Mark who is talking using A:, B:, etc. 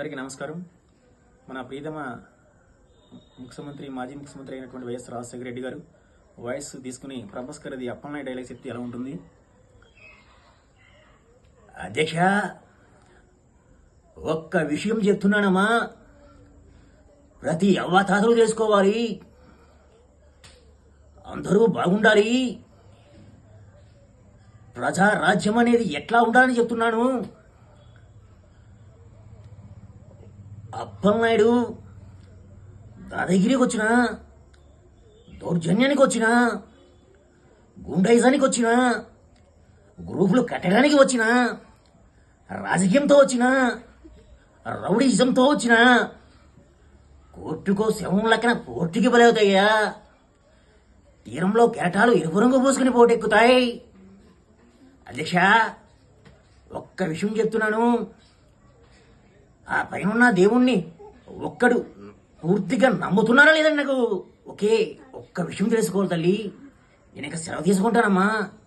A: అందరికీ నమస్కారం. మన ప్రీతమ మాజీ ముఖ్యమంత్రి అయినటువంటి వైఎస్ రాజశేఖర రెడ్డి గారు వాయిస్ తీసుకుని ప్రభాస్ గారిది అప్పలనాయుడు డైలాగ్ చెప్తే ఎలా ఉంటుంది?
B: అధ్యక్ష, ఒక్క విషయం చెప్తున్నానమ్మా, ప్రతి అవ్వాతాతలు చేసుకోవాలి, అందరూ బాగుండాలి, ప్రజారాజ్యం అనేది ఎట్లా ఉండాలని చెప్తున్నాను. అప్పలనాయుడు దాదాగిరికి వచ్చిన, దౌర్జన్యానికి వచ్చిన, గుండైజానికి వచ్చిన, గ్రూపులు కట్టడానికి వచ్చిన, రాజకీయంతో వచ్చిన, రౌడీజంతో వచ్చిన, కోర్టుకో శవం లెక్కన పోర్టుకి బలవుతాయ్యా. తీరంలో కెరటాలు ఎరుపు రంగు పూసుకుని పోటెక్కుతాయి. అధ్యక్ష, ఒక్క విషయం చెప్తున్నాను, ఆ పైన దేవుణ్ణి ఒక్కడు పూర్తిగా నమ్ముతున్నారా లేదని నాకు ఒక్క విషయం తెలుసుకోవాలి తల్లి. నేను ఇక సెలవు తీసుకుంటానమ్మా.